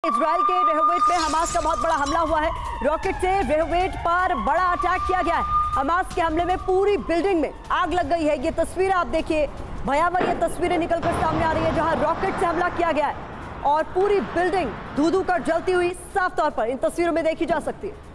Israel के रेहोवेट में Hamas का बहुत बड़ा हमला हुआ है। रॉकेट से रेहोवेट पर बड़ा अटैक किया गया है। हमास के हमले में पूरी बिल्डिंग में आग लग गई है। ये तस्वीरें आप देखिए, भयावह ये तस्वीरें निकलकर सामने आ रही है जहां रॉकेट से हमला किया गया है और पूरी बिल्डिंग धू-धू कर जलती हुई साफ तौर पर इन तस्वीरों में देखी जा सकती है।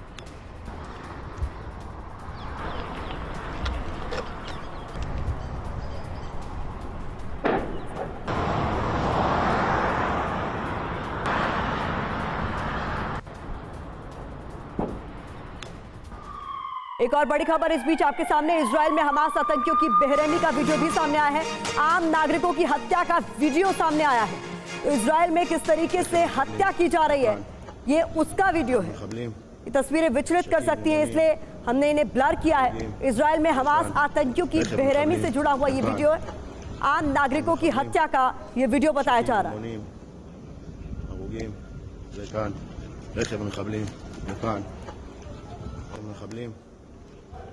एक और बड़ी खबर इस बीच आपके सामने, इजराइल में हमास आतंकियों की बेरहमी का वीडियो भी सामने आया है। आम नागरिकों की हत्या का वीडियो सामने आया है। इजराइल में किस तरीके से हत्या की जा रही है, ये उसका वीडियो है। ये तस्वीरें विचलित कर सकती हैं, इसलिए हमने इन्हें ब्लर किया है। इजराइल में हमास आतंकियों की बेरहमी से जुड़ा हुआ ये वीडियो है। आम नागरिकों की हत्या का ये वीडियो बताया जा रहा है।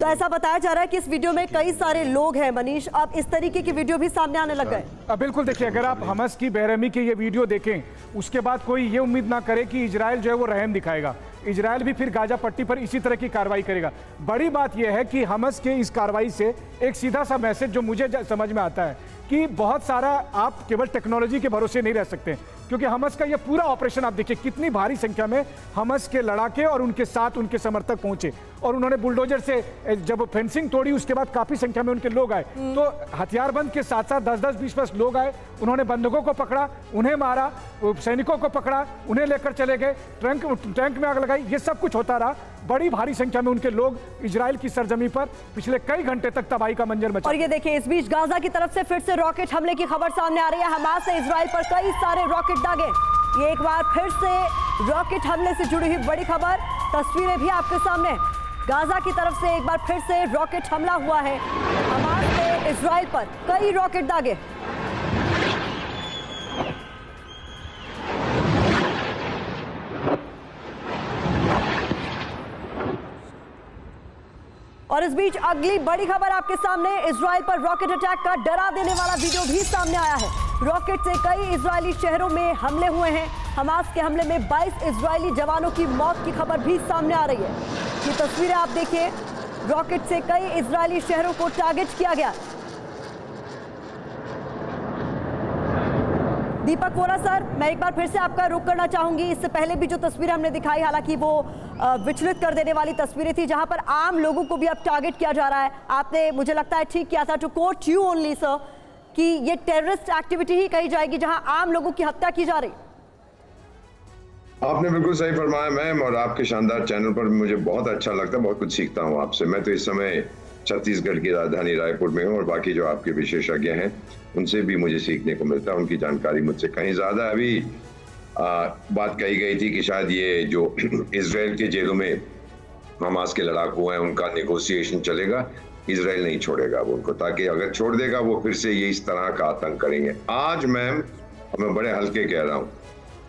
तो ऐसा बताया जा रहा है कि इस वीडियो में कई सारे लोग हैं। मनीष, अब इस तरीके की वीडियो भी सामने आने लग गए। बिल्कुल, देखिए, अगर आप हमास की बेरहमी के ये वीडियो देखें, उसके बाद कोई ये उम्मीद ना करे कि इजराइल जो है वो रहम दिखाएगा। इजराइल भी फिर गाजा पट्टी पर इसी तरह की कार्रवाई करेगा। बड़ी बात यह है कि हमास के इस कार्रवाई से एक सीधा सा मैसेज जो मुझे समझ में आता है कि बहुत सारा आप केवल टेक्नोलॉजी के भरोसे नहीं रह सकते, क्योंकि हमास का ये पूरा ऑपरेशन आप देखिए, कितनी भारी संख्या में हमास के लड़ाके और उनके साथ उनके समर्थक पहुंचे और उन्होंने बुलडोजर से जब फेंसिंग तोड़ी उसके बाद काफी संख्या में उनके लोग आए। तो हथियारबंद के साथ साथ 10-10, 20-20 लोग आए, उन्होंने बंदूकों को पकड़ा, उन्हें मारा, सैनिकों को पकड़ा, उन्हें लेकर चले गए, टैंक में आग लगाई। ये सब कुछ होता रहा। बड़ी भारी संख्या में उनके लोग इजराइल की सरजमी पर पिछले कई घंटे तक तबाही का मंजर मचा। और ये देखिए, इस बीच गाजा की तरफ से फिर से रॉकेट हमले की खबर सामने आ रही है। हमास ने इजराइल पर कई सारे रॉकेट दागे। ये एक बार फिर से रॉकेट हमले से जुड़ी हुई बड़ी खबर, तस्वीरें भी आपके सामने। गाजा की तरफ से एक बार फिर से रॉकेट हमला हुआ है। हमास ने इजराइल पर कई रॉकेट दागे। और इस बीच अगली बड़ी खबर आपके सामने, इजराइल पर रॉकेट अटैक का डरा देने वाला वीडियो भी सामने आया है। रॉकेट से कई इजरायली शहरों में हमले हुए हैं। हमास के हमले में 22 इजरायली जवानों की मौत की खबर भी सामने आ रही है। ये तस्वीरें आप देखिए, रॉकेट से कई इजरायली शहरों को टारगेट किया गया। दीपक वोरा सर, मैं एक बार फिर से आपका रुख करना चाहूंगी। इससे पहले भी जो तस्वीरें हमने दिखाई, हालांकि वो विचलित कर देने वाली तस्वीरें थी, जहां पर आम लोगों को भी अब टारगेट किया जा रहा है। आपने, मुझे लगता है, ठीक किया था, to quote you only sir, कि ये टेररिस्ट एक्टिविटी ही कही जाएगी जहां आम लोगों की हत्या की जा रही। आपने बिल्कुल सही फरमाया मैम, और आपके शानदार चैनल पर मुझे बहुत अच्छा लगता है, बहुत कुछ सीखता हूँ आपसे। मैं तो इस समय छत्तीसगढ़ की राजधानी रायपुर में हूँ और बाकी जो आपके विशेषज्ञ हैं उनसे भी मुझे सीखने को मिलता है। उनकी जानकारी मुझसे कहीं ज्यादा। अभी बात कही गई थी कि शायद ये जो इजराइल के जेलों में हमास के लड़ाकू हैं उनका नेगोशिएशन चलेगा। इजराइल नहीं छोड़ेगा वो उनको, ताकि अगर छोड़ देगा वो फिर से ये इस तरह का आतंक करेंगे। आज मैम, मैं बड़े हल्के कह रहा हूँ,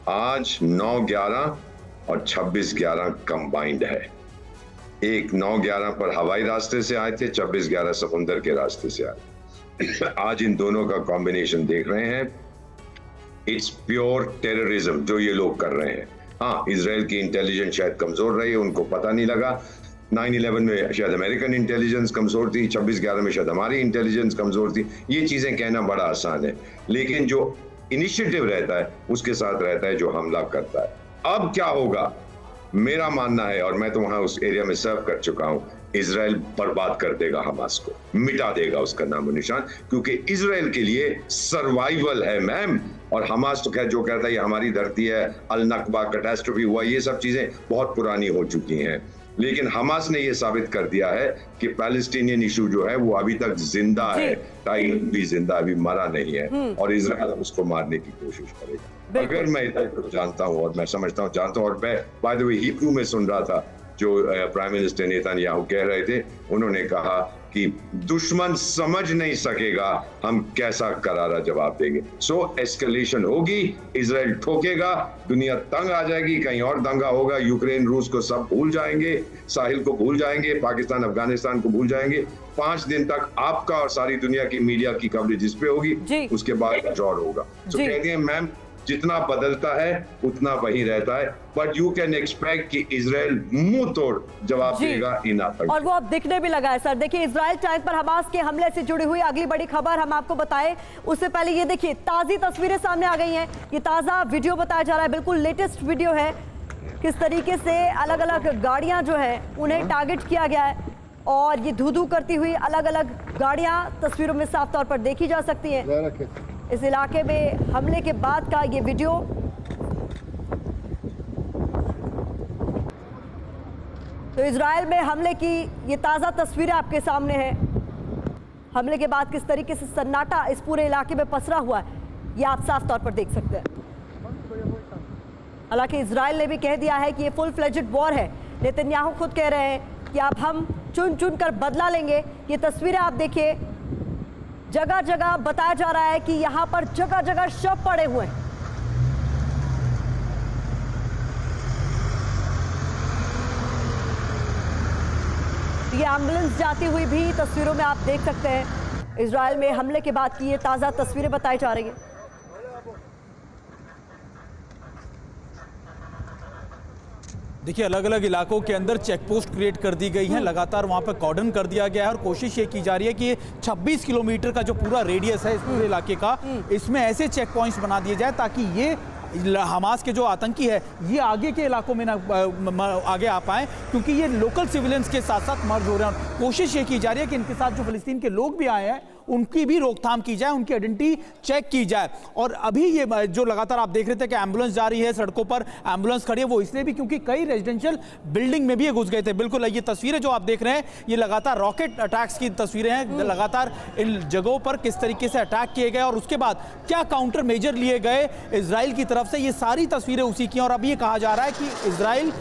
आज 9/11 और 26/11 कंबाइंड है। एक 9/11 पर हवाई रास्ते से आए थे, 26/11 समुद्र के रास्ते से आए। आज इन दोनों का कॉम्बिनेशन देख रहे हैं। इट्स प्योर टेररिज्म जो ये लोग कर रहे हैं। हाँ, इजराइल की इंटेलिजेंस शायद कमजोर रही है, उनको पता नहीं लगा। 9/11 में शायद अमेरिकन इंटेलिजेंस कमजोर थी, 26/11 में शायद हमारी इंटेलिजेंस कमजोर थी। ये चीजें कहना बड़ा आसान है, लेकिन जो इनिशिएटिव रहता है उसके साथ रहता है जो हमला करता है। अब क्या होगा, मेरा मानना है, और मैं तो वहां उस एरिया में सर्व कर चुका हूं, इजराइल बर्बाद कर देगा हमास को, मिटा देगा उसका नामो निशान, क्योंकि इजराइल के लिए सर्वाइवल है मैम। और हमास तो जो कहता है ये हमारी धरती है, अल नकबा, कैटास्ट्रोफी हुआ, ये सब चीजें बहुत पुरानी हो चुकी हैं। लेकिन हमास ने ये साबित कर दिया है कि पैलेस्टीनियन इशू जो है वो अभी तक जिंदा है, टाइगर भी जिंदा, अभी मरा नहीं है, और इजराइल उसको मारने की कोशिश करेगा। अगर मैं इतना जानता हूँ और मैं समझता हूँ, जानता हूँ, और मैं बाय द वे हिब्रू में सुन रहा था जो प्राइम मिनिस्टर नेतन्याहू कह रहे थे, उन्होंने कहा कि दुश्मन समझ नहीं सकेगा हम कैसा करारा जवाब देंगे। सो एस्केलेशन होगी, इजराइल ठोकेगा, दुनिया तंग आ जाएगी, कहीं और दंगा होगा, यूक्रेन रूस को सब भूल जाएंगे, साहिल को भूल जाएंगे, पाकिस्तान अफगानिस्तान को भूल जाएंगे। 5 दिन तक आपका और सारी दुनिया की मीडिया की कवरेज इस पे होगी, उसके बाद ड्रॉ होगा। तो कहते हैं मैम जितना बदलता है उतना वही रहता है, बट यू कैन एक्सपेक्ट कि इजराइल मुंह तोड़ जवाब देगा इन आतंक। और वो अब दिखने भी लगा है सर। देखिए इजराइल टैंक पर हमास के हमले से जुड़ी हुई अगली बड़ी खबर हम आपको बताएं उससे पहले ये देखिए ताजी तस्वीरें सामने आ गई हैं। ये ताजा वीडियो बताया जा रहा है, बिल्कुल लेटेस्ट वीडियो है, किस तरीके से अलग अलग गाड़ियां जो है उन्हें टारगेट किया गया है और ये धू धू करती हुई अलग अलग गाड़ियां तस्वीरों में साफ तौर पर देखी जा सकती हैं। इस इलाके में हमले के बाद का ये वीडियो। तो इजराइल में हमले की ये ताज़ा तस्वीरें आपके सामने हैं। हमले के बाद किस तरीके से सन्नाटा इस पूरे इलाके में पसरा हुआ है ये आप साफ तौर पर देख सकते हैं। हालांकि इजराइल ने भी कह दिया है कि ये फुल फ्लेजेड वॉर है। नेतन्याहू खुद कह रहे हैं कि अब हम चुन चुन कर बदला लेंगे। ये तस्वीरें आप देखिए, जगह जगह बताया जा रहा है कि यहां पर जगह जगह शव पड़े हुए हैं। ये एम्बुलेंस जाती हुई भी तस्वीरों में आप देख सकते हैं। इजराइल में हमले के बाद की ये ताजा तस्वीरें बताई जा रही हैं। देखिए अलग अलग इलाकों के अंदर चेक पोस्ट क्रिएट कर दी गई है, लगातार वहां पर कॉर्डन कर दिया गया है और कोशिश ये की जा रही है कि 26 किलोमीटर का जो पूरा रेडियस है इस पूरे इलाके का, इसमें ऐसे चेक पॉइंट्स बना दिए जाए ताकि ये हमास के जो आतंकी है ये आगे के इलाकों में ना आगे आ पाए, क्योंकि ये लोकल सिविलियंस के साथ साथ मर्ज हो रहे हैं। कोशिश ये की जा रही है कि इनके साथ जो फिलिस्तीन के लोग भी आए हैं उनकी भी रोकथाम की जाए, उनकी आइडेंटिटी चेक की जाए। और अभी ये जो लगातार आप देख रहे थे कि एम्बुलेंस जा रही है, सड़कों पर एम्बुलेंस खड़ी है, वो इसलिए भी क्योंकि कई रेजिडेंशियल बिल्डिंग में भी ये घुस गए थे। बिल्कुल ये तस्वीरें जो आप देख रहे हैं ये लगातार रॉकेट अटैक्स की तस्वीरें हैं, लगातार इन जगहों पर किस तरीके से अटैक किए गए और उसके बाद क्या काउंटर मेजर लिए गए इजराइल की तरफ से, ये सारी तस्वीरें उसी की। और अब ये कहा जा रहा है कि इजराइल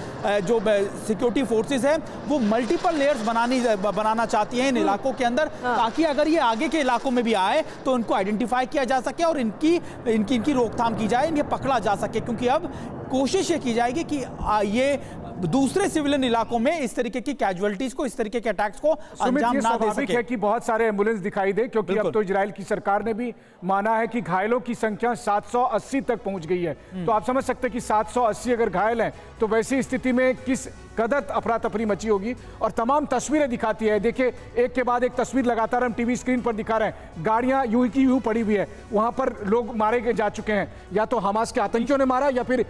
जो सिक्योरिटी फोर्सेस है वो मल्टीपल लेयर्स बनाना चाहती हैं इन इलाकों के अंदर, ताकि अगर ये आगे के इलाकों में भी आए तो इनको आइडेंटिफाई किया जा सके और इनकी रोकथाम की जाए, इन्हें पकड़ा जा सके। क्योंकि अब कोशिश ये की जाएगी कि ये दूसरे सिविलियन इलाकों में इस तरीके की कैजुअलिटीज को, इस तरीके के अटैक्स को अंजाम ना दे सके। है कि बहुत सारे एम्बुलेंस दिखाई दे, क्योंकि अब तो इजराइल की सरकार ने भी माना है कि घायलों की संख्या 780 तक पहुंच गई है। तो आप समझ सकते हैं कि 780 अगर घायल हैं तो वैसी स्थिति में किस कदर अफरा तफरी मची होगी। और तमाम तस्वीरें दिखाती है, देखिए एक के बाद एक तस्वीर लगातार हम टीवी स्क्रीन पर दिखा रहे हैं। गाड़ियां यूं की यूं पड़ी हुई है, वहां पर लोग मारे जा चुके हैं, या तो हमास के आतंकियों ने मारा या फिर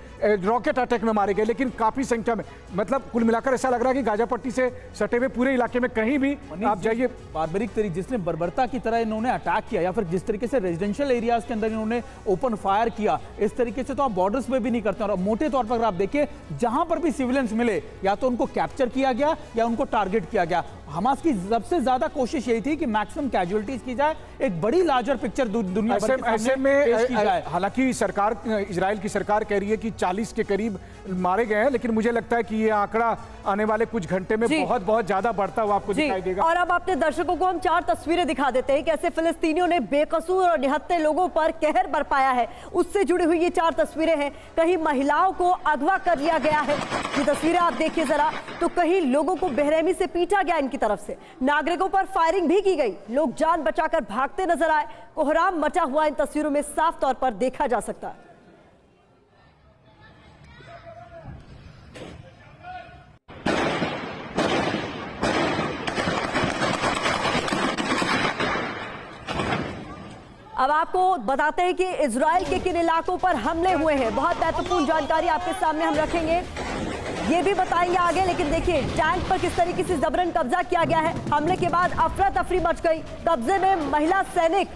रॉकेट अटैक में मारे गए, लेकिन काफी संख्या में, मतलब कुल मिलाकर ऐसा लग रहा है कि गाजा पट्टी से सटे हुए पूरे इलाके में कहीं भी आप जाइए बारबरिक तरीके जिसने बर्बरता की तरह इन्होंने अटैक किया, या फिर जिस तरीके से रेजिडेंशियल एरियाज के अंदर इन्होंने ओपन फायर किया, इस तरीके से तो आप बॉर्डर्स पे भी नहीं करते। और मोटे तौर पर अगर आप देखिए जहां पर भी सिविलियंस मिले या तो उनको कैप्चर किया गया या उनको टारगेट किया गया। हमास की सबसे ज्यादा कोशिश यही थी कि मैक्सिमम कैजुअलिटीज की जाए, एक बड़ी लार्जर पिक्चर दुनिया भर के ऐसे में हालांकि सरकार, इजराइल की सरकार कह रही है कि 40 के करीब मारे गए हैं, लेकिन मुझे लगता है कि ये आंकड़ा आने वाले कुछ घंटे में बहुत ज्यादा बढ़ता हुआ आपको दिखाई देगा। और अब अपने दर्शकों को हम 4 तस्वीरें दिखा देते हैं, कैसे फिलिस्तीनियों ने बेकसूर और निहत्थे लोगों पर कहर बरपाया है, उससे जुड़ी हुई ये 4 तस्वीरें हैं। कहीं महिलाओं को अगवा कर लिया गया है, ये तस्वीरें आप देखिए जरा, तो कहीं लोगों को बेरहमी से पीटा गया इनकी तरफ से, नागरिकों पर फायरिंग भी की गई, लोग जान बचाकर भागते नजर आए। कोहराम मचा हुआ इन तस्वीरों में साफ तौर पर देखा जा सकता है। अब आपको बताते हैं कि इजराइल के किन इलाकों पर हमले हुए हैं। बहुत महत्वपूर्ण जानकारी आपके सामने हम रखेंगे, ये भी बताएंगे आगे। लेकिन देखिए टैंक पर किस तरीके से जबरन कब्जा किया गया है। हमले के बाद अफरा तफरी मच गई, कब्जे में महिला सैनिक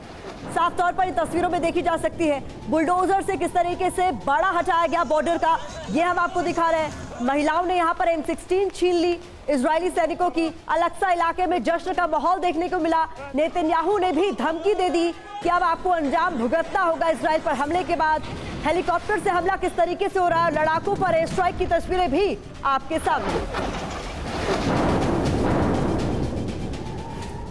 साफ तौर पर इन तस्वीरों में देखी जा सकती है। बुलडोजर से किस तरीके से बाड़ा हटाया गया बॉर्डर का, ये हम आपको दिखा रहे हैं। महिलाओं ने यहाँ पर M16 छीन ली इजरायली सैनिकों की। अलक्सा इलाके में जश्न का माहौल देखने को मिला। नेतन्याहू ने भी धमकी दे दी कि अब आपको अंजाम भुगतना होगा इजराइल पर हमले के बाद। हेलीकॉप्टर से हमला किस तरीके से हो रहा है, लड़ाकों पर एयर स्ट्राइक की तस्वीरें भी आपके सामने।